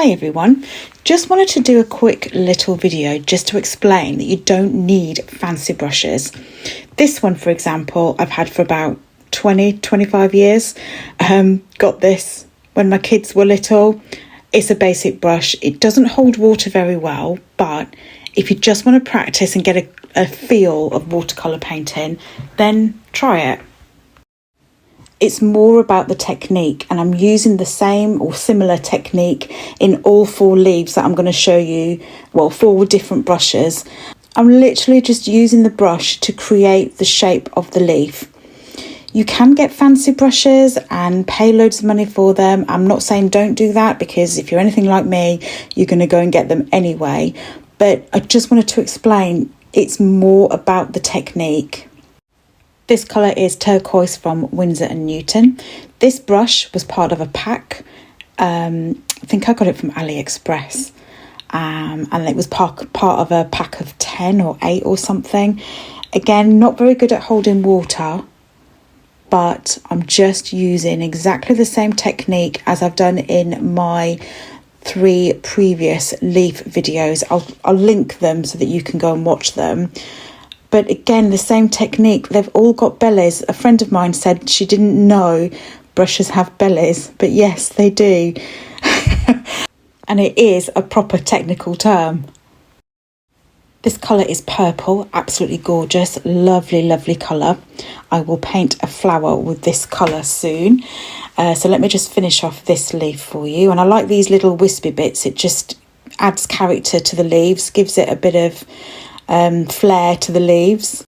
Hi everyone, just wanted to do a quick little video just to explain that you don't need fancy brushes. This one, for example, I've had for about 25 years. Got this when my kids were little. It's a basic brush. It doesn't hold water very well, but if you just want to practice and get a feel of watercolour painting, then try it. It's more about the technique, and I'm using the same or similar technique in all 4 leaves that I'm going to show you, 4 different brushes. I'm literally just using the brush to create the shape of the leaf. You can get fancy brushes and pay loads of money for them. I'm not saying don't do that, because if you're anything like me, you're going to go and get them anyway. But I just wanted to explain it's more about the technique. This colour is Turquoise from Winsor & Newton. This brush was part of a pack. I think I got it from AliExpress. And it was part of a pack of 10 or 8 or something. Again, not very good at holding water, but I'm just using exactly the same technique as I've done in my 3 previous leaf videos. I'll link them so that you can go and watch them. But again, the same technique. They've all got bellies. A friend of mine said she didn't know brushes have bellies, but yes, they do. And it is a proper technical term. This colour is purple, absolutely gorgeous, lovely, lovely colour. I will paint a flower with this colour soon. So let me just finish off this leaf for you. And I like these little wispy bits. It just adds character to the leaves, gives it a bit of flair to the leaves.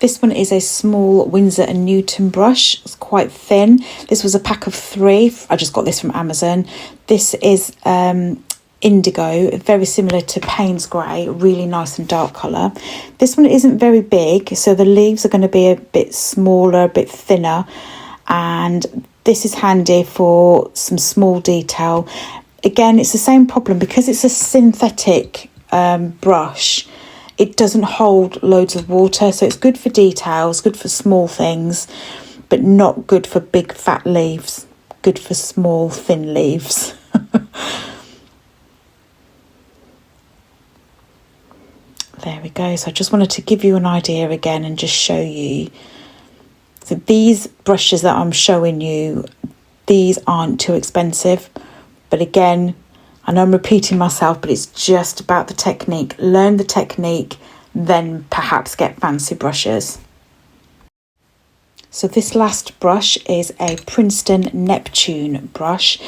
This one is a small Winsor & Newton brush. It's quite thin. This was a pack of 3. I just got this from Amazon. This is indigo, very similar to Payne's Grey, really nice and dark colour. This one isn't very big, so the leaves are going to be a bit smaller, a bit thinner, and this is handy for some small detail. Again, it's the same problem because it's a synthetic brush. It doesn't hold loads of water, so it's good for details, good for small things, but not good for big fat leaves. Good for small thin leaves. There we go. So I just wanted to give you an idea again and just show you. So these brushes that I'm showing you, these aren't too expensive, but again, I know I'm repeating myself, but it's just about the technique. Learn the technique, then perhaps get fancy brushes. So this last brush is a Princeton Neptune brush,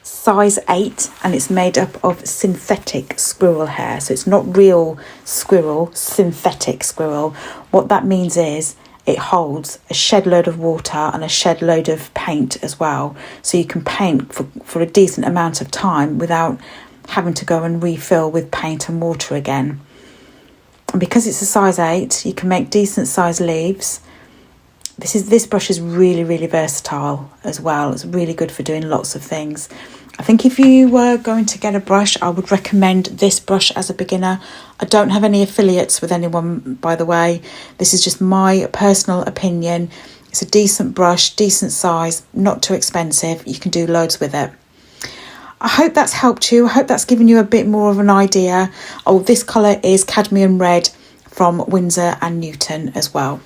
size 8, and it's made up of synthetic squirrel hair. So it's not real squirrel, synthetic squirrel. What that means is it holds a shed load of water and a shed load of paint as well. So you can paint for a decent amount of time without having to go and refill with paint and water again. And because it's a size 8, you can make decent size leaves. This brush is really, really versatile as well. It's really good for doing lots of things. I think if you were going to get a brush, I would recommend this brush as a beginner. I don't have any affiliates with anyone, by the way. This is just my personal opinion. It's a decent brush, decent size, not too expensive. You can do loads with it. I hope that's helped you. I hope that's given you a bit more of an idea. Oh, this colour is Cadmium Red from Winsor & Newton as well.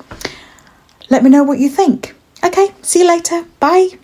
Let me know what you think. Okay, see you later. Bye.